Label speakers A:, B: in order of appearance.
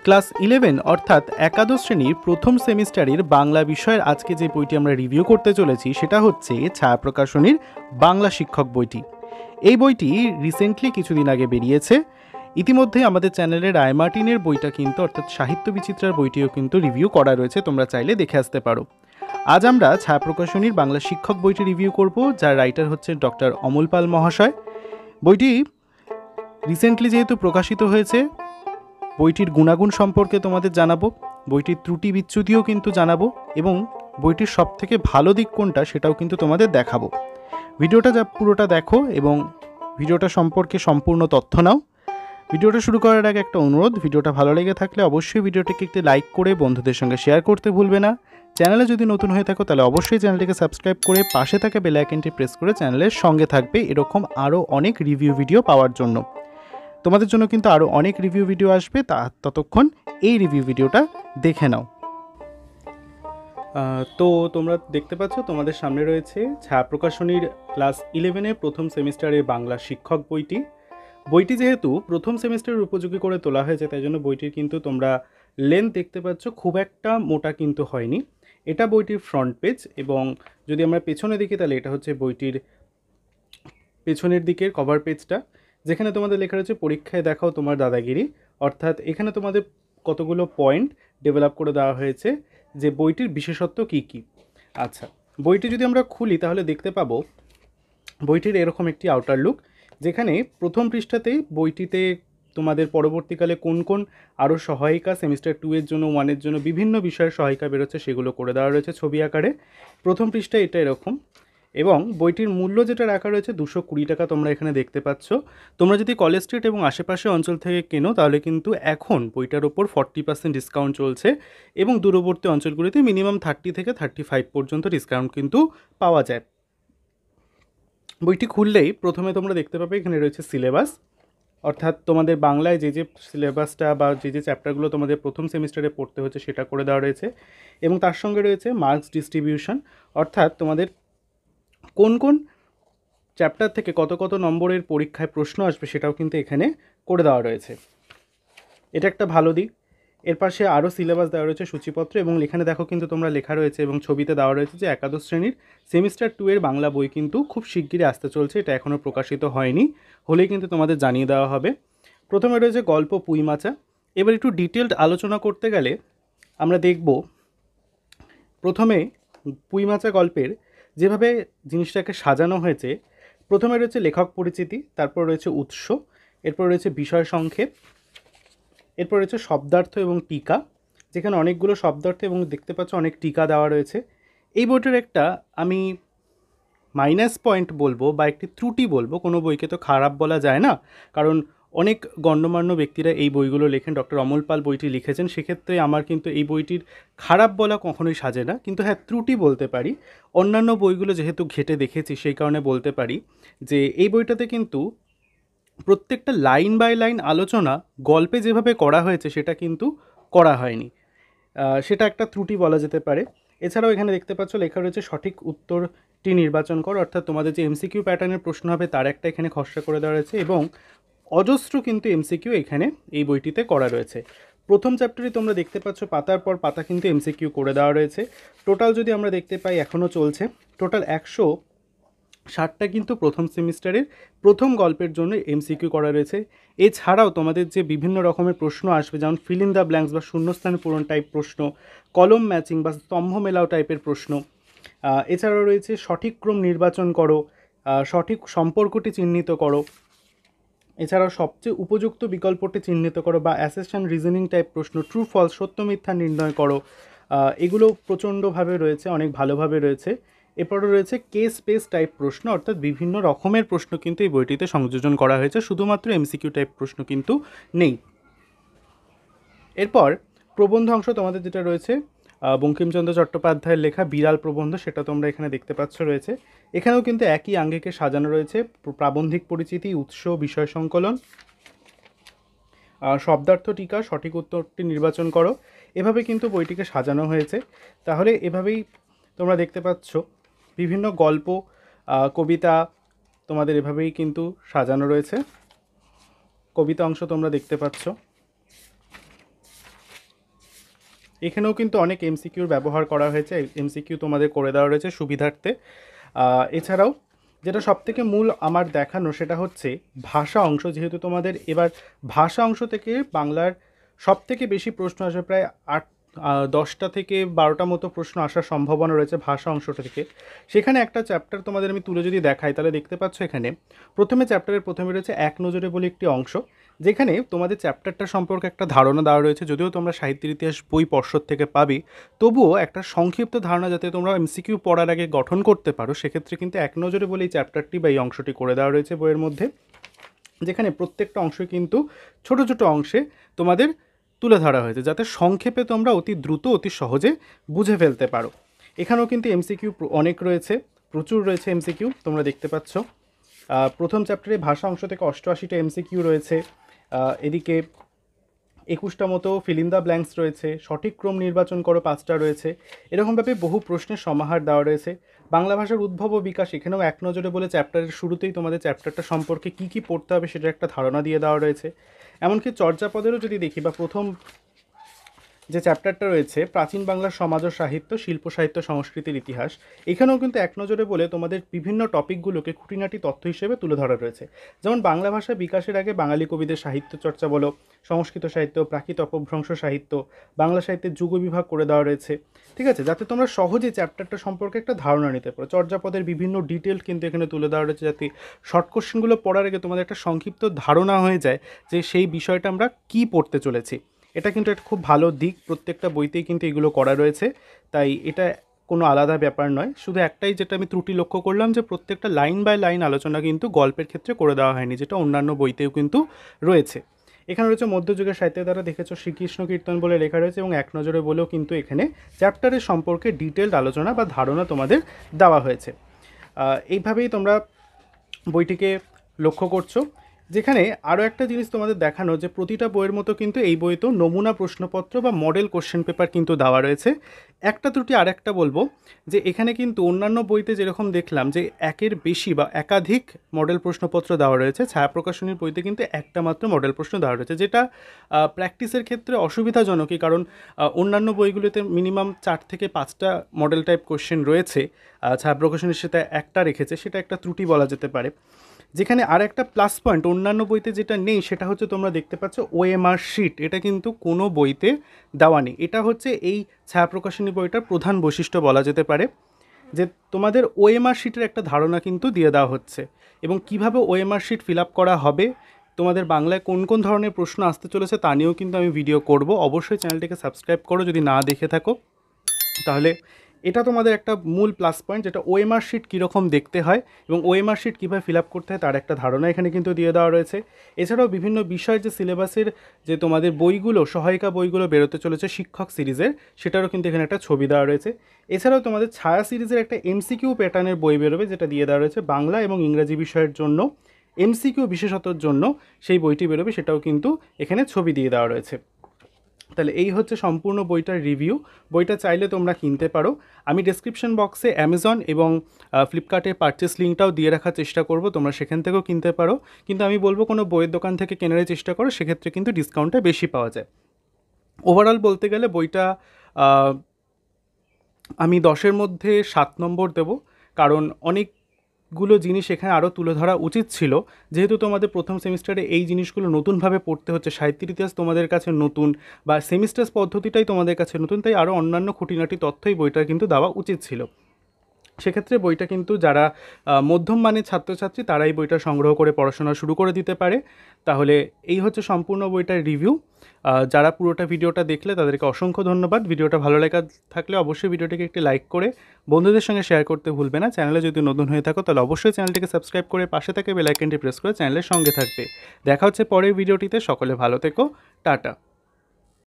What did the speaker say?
A: Class 11 অর্থাৎ একাদশ শ্রেণীর প্রথম সেমিস্টারের বাংলা বিষয়ের আজকে যে বইটি আমরা রিভিউ করতে চলেছি সেটা হচ্ছে ছায়া প্রকাশনীর বাংলা শিক্ষক বইটি। এই বইটি রিসেন্টলি কিছুদিন আগে বেরিয়েছে। ইতিমধ্যে আমাদের চ্যানেলে রায় মার্টিনের বইটা কিন্তু অর্থাৎ সাহিত্য বিচিত্রার বইটিও কিন্তু রিভিউ করা রয়েছে, তোমরা চাইলে দেখে আসতে পারো। আজ আমরা ছায়া প্রকাশনীর বাংলা শিক্ষক বইটি রিভিউ করব, যার রাইটার হচ্ছে ডক্টর অমল পাল মহাশয়। বইটি রিসেন্টলি যেহেতু প্রকাশিত হয়েছে, বইটির গুণাগুণ সম্পর্কে তোমাদের জানাবো, বইটির ত্রুটি বিচ্যুতিও কিন্তু জানাবো, এবং বইটির সবথেকে ভালো দিক কোনটা সেটাও কিন্তু তোমাদের দেখাবো। ভিডিওটা পুরোটা দেখো এবং ভিডিওটা সম্পর্কে সম্পূর্ণ তথ্য নাও। ভিডিওটা শুরু করার আগে একটা অনুরোধ, ভিডিওটা ভালো লেগে থাকলে অবশ্যই ভিডিওটিকে একটি লাইক করে বন্ধুদের সঙ্গে শেয়ার করতে ভুলবে না। চ্যানেলে যদি নতুন হয়ে থাকো তাহলে অবশ্যই চ্যানেলটিকে সাবস্ক্রাইব করে পাশে থাকা বেল আইকনটি প্রেস করে চ্যানেলের সঙ্গে থাকবে এরকম আরও অনেক রিভিউ ভিডিও পাওয়ার জন্য। তোমাদের জন্য কিন্তু আরও অনেক রিভিউ ভিডিও আসবে, ততক্ষণ এই রিভিউ ভিডিওটা দেখে নাও। তো তোমরা দেখতে পাচ্ছ তোমাদের সামনে রয়েছে ছায়া প্রকাশনীর ক্লাস 11-এর প্রথম সেমিস্টারের বাংলা শিক্ষক বইটি। বইটি যেহেতু প্রথম সেমিস্টারের উপযোগী করে তোলা হয়েছে, তাই জন্য বইটির কিন্তু তোমরা লেন্থ দেখতে পাচ্ছ খুব একটা মোটা কিন্তু হয়নি। এটা বইটির ফ্রন্ট পেজ, এবং যদি আমরা পেছনে দেখি তাহলে এটা হচ্ছে বইটির পেছনের দিকের কভার পেজটা, যেখানে তোমাদের লেখা রয়েছে পরীক্ষায় দেখাও তোমার দাদাগিরি। অর্থাৎ এখানে তোমাদের কতগুলো পয়েন্ট ডেভেলপ করে দেওয়া হয়েছে যে বইটির বিশেষত্ব কী কী। আচ্ছা, বইটি যদি আমরা খুলি তাহলে দেখতে পাবো বইটির এরকম একটি আউটার লুক, যেখানে প্রথম পৃষ্ঠাতেই বইটিতে তোমাদের পরবর্তীকালে কোন কোন আরও সহায়িকা সেমিস্টার 2-এর জন্য 1-এর জন্য বিভিন্ন বিষয়ের সহায়িকা বেরোচ্ছে সেগুলো করে দেওয়া রয়েছে ছবি আকারে। প্রথম পৃষ্ঠায় এটা এরকম, এবং বইটির মূল্য যেটা রাখা রয়েছে 220 টাকা তোমরা এখানে দেখতে পাচ্ছ। তোমরা যদি কলেজ স্ট্রিট এবং আশেপাশে অঞ্চল থেকে কেনো তাহলে কিন্তু এখন বইটার ওপর 40% ডিসকাউন্ট চলছে, এবং দূরবর্তী অঞ্চলগুলিতে মিনিমাম 30 থেকে 35 পর্যন্ত ডিসকাউন্ট কিন্তু পাওয়া যায়। বইটি খুললেই প্রথমে তোমরা দেখতে পাবে এখানে রয়েছে সিলেবাস, অর্থাৎ তোমাদের বাংলায় যে যে সিলেবাসটা বা যে যে চ্যাপ্টারগুলো তোমাদের প্রথম সেমিস্টারে পড়তে হচ্ছে সেটা করে দেওয়া রয়েছে, এবং তার সঙ্গে রয়েছে মার্কস ডিস্ট্রিবিউশন, অর্থাৎ তোমাদের কোন কোন চ্যাপ্টার থেকে কত কত নম্বরের পরীক্ষায় প্রশ্ন আসবে সেটাও কিন্তু এখানে করে দেওয়া রয়েছে। এটা একটা ভালো দিক। এর পাশে আরও সিলেবাস দেওয়া রয়েছে, সূচিপত্র, এবং এখানে দেখো কিন্তু তোমরা লেখা রয়েছে এবং ছবিতে দেওয়া রয়েছে যে একাদশ শ্রেণীর সেমিস্টার 2-এর বাংলা বই কিন্তু খুব শিগগিরই আসতে চলছে। এটা এখনও প্রকাশিত হয়নি, হলেই কিন্তু তোমাদের জানিয়ে দেওয়া হবে। প্রথমে রয়েছে গল্প পুঁই মাচা। এবার একটু ডিটেলড আলোচনা করতে গেলে আমরা দেখব প্রথমে পুঁই মাচা গল্পের যেভাবে জিনিসটাকে সাজানো হয়েছে। প্রথমে রয়েছে লেখক পরিচিতি, তারপর রয়েছে উৎস, এরপর রয়েছে বিষয় সংক্ষেপ, এরপর রয়েছে শব্দার্থ এবং টিকা, যেখানে অনেকগুলো শব্দার্থ এবং দেখতে পাচ্ছ অনেক টিকা দেওয়া রয়েছে। এই বইটার একটা আমি মাইনাস পয়েন্ট বলবো বা একটি ত্রুটি বলবো, কোনো বইকে তো খারাপ বলা যায় না, কারণ অনেক গণ্যমান্য ব্যক্তিরা এই বইগুলো লেখেন। ডক্টর অমল পাল বইটি লিখেছেন, সেক্ষেত্রে আমার কিন্তু এই বইটির খারাপ বলা কখনোই সাজে না, কিন্তু হ্যাঁ ত্রুটি বলতে পারি। অন্যান্য বইগুলো যেহেতু ঘেটে দেখেছি সেই কারণে বলতে পারি যে এই বইটাতে কিন্তু প্রত্যেকটা লাইন বাই লাইন আলোচনা গল্পে যেভাবে করা হয়েছে সেটা কিন্তু করা হয়নি, সেটা একটা ত্রুটি বলা যেতে পারে। এছাড়াও এখানে দেখতে পাচ্ছ লেখা রয়েছে সঠিক উত্তরটি নির্বাচন করো, অর্থাৎ তোমাদের যে এমসিকিউ প্যাটার্নের প্রশ্ন হবে তার একটা এখানে খসড়া করে দেওয়া রয়েছে, এবং অজস্র কিন্তু এমসিকিউ এখানে এই বইটিতে করা রয়েছে। প্রথম চ্যাপ্টারে তোমরা দেখতে পাচ্ছ পাতার পর পাতা কিন্তু এমসিকিউ করে দেওয়া রয়েছে। টোটাল যদি আমরা দেখতে পাই এখনও চলছে, টোটাল 160টা কিন্তু প্রথম সেমিস্টারের প্রথম গল্পের জন্য এমসিকিউ করা রয়েছে। এছাড়াও তোমাদের যে বিভিন্ন রকমের প্রশ্ন আসবে, যেমন ফিল ইন দ্য ব্ল্যাঙ্কস বা শূন্যস্থান পূরণ টাইপ প্রশ্ন, কলম ম্যাচিং বা স্তম্ভ মেলাও টাইপের প্রশ্ন, এছাড়াও রয়েছে সঠিক ক্রম নির্বাচন করো, সঠিক সম্পর্কটি চিহ্নিত করো, এছাড়াও সবচেয়ে উপযুক্ত বিকল্পটি চিহ্নিত করো বা অ্যাসেশন রিজনিং টাইপ প্রশ্ন, ট্রু ফলস সত্য মিথ্যা নির্ণয় করো, এগুলো প্রচণ্ডভাবে রয়েছে, অনেক ভালোভাবে রয়েছে। এরপরে রয়েছে কেস বেস টাইপ প্রশ্ন, অর্থাৎ বিভিন্ন রকমের প্রশ্ন কিন্তু এই বইটিতে সংযোজন করা হয়েছে, শুধুমাত্র এমসিকিউ টাইপ প্রশ্ন কিন্তু নেই। এরপর প্রবন্ধ অংশ তোমাদের যেটা রয়েছে বঙ্কিমচন্দ্র চট্টোপাধ্যায়ের লেখা বিড়াল প্রবন্ধ, সেটা তোমরা এখানে দেখতে পাচ্ছ রয়েছে। এখানেও কিন্তু একই আঙ্গিকে সাজানো রয়েছে প্রাবন্ধিক পরিচিতি, উৎস, বিষয় সংকলন, শব্দার্থ টিকা, সঠিক উত্তরটি নির্বাচন করো, এভাবে কিন্তু বইটিকে সাজানো হয়েছে। তাহলে এভাবেই তোমরা দেখতে পাচ্ছ বিভিন্ন গল্প, কবিতা তোমাদের এভাবেই কিন্তু সাজানো রয়েছে। কবিতা অংশ তোমরা দেখতে পাচ্ছ। এখানেও কিন্তু অনেক এমসিকিউর ব্যবহার করা হয়েছে, এমসিকিউ তোমাদের করে দেওয়া রয়েছে সুবিধার্থে। এছাড়াও যেটা সবথেকে মূল আমার দেখানো সেটা হচ্ছে ভাষা অংশ। যেহেতু তোমাদের এবার ভাষা অংশ থেকে বাংলার সবথেকে বেশি প্রশ্ন আসবে, প্রায় 10টা থেকে 12টা মতো প্রশ্ন আসার সম্ভাবনা রয়েছে ভাষা অংশটা থেকে। সেখানে একটা চ্যাপ্টার তোমাদের আমি তুলে যদি দেখাই তাহলে দেখতে পাচ্ছ এখানে প্রথমে চ্যাপ্টারের প্রথমে রয়েছে এক নজরে বলে একটি অংশ, যেখানে তোমাদের চ্যাপ্টারটা সম্পর্কে একটা ধারণা দেওয়া রয়েছে। যদিও তোমরা সাহিত্যের ইতিহাস বই পর্ষদ থেকে পাবে, তবুও একটা সংক্ষিপ্ত ধারণা যাতে তোমরা এমসিকিউ পড়ার আগে গঠন করতে পারো, সেক্ষেত্রে কিন্তু এক নজরে বলে এই চ্যাপ্টারটি বা এই অংশটি করে দেওয়া রয়েছে বইয়ের মধ্যে, যেখানে প্রত্যেকটা অংশই কিন্তু ছোট ছোট অংশে তোমাদের তুলে ধরা হয়েছে, যাতে সংক্ষেপে তোমরা অতি দ্রুত অতি সহজে বুঝে ফেলতে পারো। এখানেও কিন্তু এমসিকিউ অনেক রয়েছে, প্রচুর রয়েছে এমসিকিউ, তোমরা দেখতে পাচ্ছ। প্রথম চ্যাপ্টারে ভাষা অংশ থেকে 88টা এমসিকিউ রয়েছে, এদিকে 21টা মতো ফিল ইন দ্য ব্ল্যাঙ্কস রয়েছে, সঠিক ক্রম নির্বাচন করো 5টা রয়েছে। এরকমভাবে বহু প্রশ্নের সমাহার দেওয়া রয়েছে। বাংলা ভাষার উদ্ভব ও বিকাশ, এখানেও এক নজরে বলে চ্যাপ্টারের শুরুতেই তোমাদের চ্যাপ্টারটা সম্পর্কে কী কী পড়তে হবে সেটা একটা ধারণা দিয়ে দেওয়া রয়েছে। এমনকি চর্যাপদেরও যদি দেখি, বা প্রথম যে চ্যাপ্টারটা রয়েছে প্রাচীন বাংলার সমাজ ও সাহিত্য, শিল্প সাহিত্য, সংস্কৃতির ইতিহাস, এখানেও কিন্তু এক নজরে বলে তোমাদের বিভিন্ন টপিকগুলোকে খুঁটিনাটি তথ্য হিসেবে তুলে ধরা রয়েছে। যেমন বাংলা ভাষা বিকাশের আগে বাঙালি কবিদের সাহিত্য চর্চা বলো, সংস্কৃত সাহিত্য, প্রাকৃত অপভ্রংশ সাহিত্য, বাংলা সাহিত্যের যুগ বিভাগ করে দেওয়া রয়েছে। ঠিক আছে, যাতে তোমরা সহজে চ্যাপ্টারটা সম্পর্কে একটা ধারণা নিতে পারো। চর্যাপদের বিভিন্ন ডিটেল কিন্তু এখানে তুলে দেওয়া রয়েছে, যাতে শর্ট কোশ্চেনগুলো পড়ার আগে তোমাদের একটা সংক্ষিপ্ত ধারণা হয়ে যায় যে সেই বিষয়টা আমরা কী পড়তে চলেছি। এটা কিন্তু একটা খুব ভালো দিক, প্রত্যেকটা বইতেই কিন্তু এগুলো করা রয়েছে, তাই এটা কোনো আলাদা ব্যাপার নয়। শুধু একটাই যেটা আমি ত্রুটি লক্ষ্য করলাম, যে প্রত্যেকটা লাইন বাই লাইন আলোচনা কিন্তু গল্পের ক্ষেত্রে করে দেওয়া হয়নি, যেটা অন্যান্য বইতেও কিন্তু রয়েছে। এখানে রয়েছে মধ্যযুগের সাহিত্যের দ্বারা, দেখেছো শ্রীকৃষ্ণ কীর্তন বলে লেখা রয়েছে, এবং এক নজরে বলেও কিন্তু এখানে চ্যাপ্টারের সম্পর্কে ডিটেলড আলোচনা বা ধারণা তোমাদের দেওয়া হয়েছে। এইভাবেই তোমরা বইটিকে লক্ষ্য করছো। যেখানে আরও একটা জিনিস তোমাদের দেখানো, যে প্রতিটা বইয়ের মতো কিন্তু এই বইতেও নমুনা প্রশ্নপত্র বা মডেল কোশ্চেন পেপার কিন্তু দেওয়া রয়েছে। একটা ত্রুটি আর একটা বলবো, যে এখানে কিন্তু অন্যান্য বইতে যেরকম দেখলাম যে একের বেশি বা একাধিক মডেল প্রশ্নপত্র দেওয়া রয়েছে, ছায়া প্রকাশনীর বইতে কিন্তু একটা মাত্র মডেল প্রশ্ন দেওয়া রয়েছে, যেটা প্র্যাকটিসের ক্ষেত্রে অসুবিধাজনকই। কারণ অন্যান্য বইগুলোতে মিনিমাম 4 থেকে 5টা মডেল টাইপ কোশ্চেন রয়েছে, ছায়া প্রকাশনীর সাথে একটা রেখেছে, সেটা একটা ত্রুটি বলা যেতে পারে। যেখানে আর একটা প্লাস পয়েন্ট অন্যান্য বইতে যেটা নেই, সেটা হচ্ছে তোমরা দেখতে পাচ্ছ ওএমআর শিট, এটা কিন্তু কোনো বইতে দেওয়া নেই। এটা হচ্ছে এই ছায়া প্রকাশনী বইটার প্রধান বৈশিষ্ট্য বলা যেতে পারে, যে তোমাদের ওএমআর শিটের একটা ধারণা কিন্তু দিয়ে দেওয়া হচ্ছে, এবং কিভাবে ওএমআর শিট ফিল আপ করা হবে, তোমাদের বাংলায় কোন কোন ধরনের প্রশ্ন আসতে চলেছে তা নিয়েও কিন্তু আমি ভিডিও করব। অবশ্যই চ্যানেলটিকে সাবস্ক্রাইব করো যদি না দেখে থাকো। তাহলে এটা তোমাদের একটা মূল প্লাস পয়েন্ট, যেটা ওএমআর শিট কীরকম দেখতে হয় এবং ওএমআর শিট কীভাবে ফিল আপ করতে হয় তার একটা ধারণা এখানে কিন্তু দিয়ে দেওয়া রয়েছে। এছাড়াও বিভিন্ন বিষয়ের যে সিলেবাসের যে তোমাদের বইগুলো, সহায়িকা বইগুলো বেরোতে চলেছে শিক্ষক সিরিজের, সেটারও কিন্তু এখানে একটা ছবি দেওয়া রয়েছে। এছাড়াও তোমাদের ছায়া সিরিজের একটা এমসিকিউ প্যাটার্নের বই বেরোবে, যেটা দিয়ে দেওয়া রয়েছে বাংলা এবং ইংরাজি বিষয়ের জন্য, এমসিকিউ বিশেষতর জন্য সেই বইটি বেরোবে, সেটাও কিন্তু এখানে ছবি দিয়ে দেওয়া রয়েছে। তাহলে এই হচ্ছে সম্পূর্ণ বইটার রিভিউ। বইটা চাইলে তোমরা কিনতে পারো। আমি ডেসক্রিপশন বক্সে অ্যামাজন এবং ফ্লিপকার্টের পারচেস লিঙ্কটাও দিয়ে রাখার চেষ্টা করব, তোমরা সেখান থেকেও কিনতে পারো। কিন্তু আমি বলবো কোনো বইয়ের দোকান থেকে কেনার চেষ্টা করো, সেক্ষেত্রে কিন্তু ডিসকাউন্টটা বেশি পাওয়া যায়। ওভারঅল বলতে গেলে বইটা আমি 10-এর মধ্যে 7 নম্বর দেব, কারণ অনেকগুলো জিনিস এখানে আরও তুলে ধরা উচিত ছিল। যেহেতু তোমাদের প্রথম সেমিস্টারে এই জিনিসগুলো নতুনভাবে পড়তে হচ্ছে, সাহিত্যের ইতিহাস তোমাদের কাছে নতুন, বা সেমিস্টার পদ্ধতিটাই তোমাদের কাছে নতুন, তাই আরও অন্যান্য খুঁটিনাটি তথ্যই বইটার কিন্তু দেওয়া উচিত ছিল। সেক্ষেত্রে বইটা কিন্তু যারা মধ্যম মানের ছাত্রছাত্রী তারাই বইটা সংগ্রহ করে পড়াশোনা শুরু করে দিতে পারে। তাহলে এই হচ্ছে সম্পূর্ণ বইটার রিভিউ। যারা পুরোটা ভিডিওটা দেখলে তাদেরকে অসংখ্য ধন্যবাদ। ভিডিওটা ভালো লাগা থাকলে অবশ্যই ভিডিওটিকে একটি লাইক করে বন্ধুদের সঙ্গে শেয়ার করতে ভুলবে না। চ্যানেলে যদি নতুন হয়ে থাকো তাহলে অবশ্যই চ্যানেলটিকে সাবস্ক্রাইব করে পাশে থেকে বেল আইকনটি প্রেস করে চ্যানেলের সঙ্গে থাকবে। দেখা হচ্ছে পরের ভিডিওটিতে। সকলে ভালো থেকো, টাটা।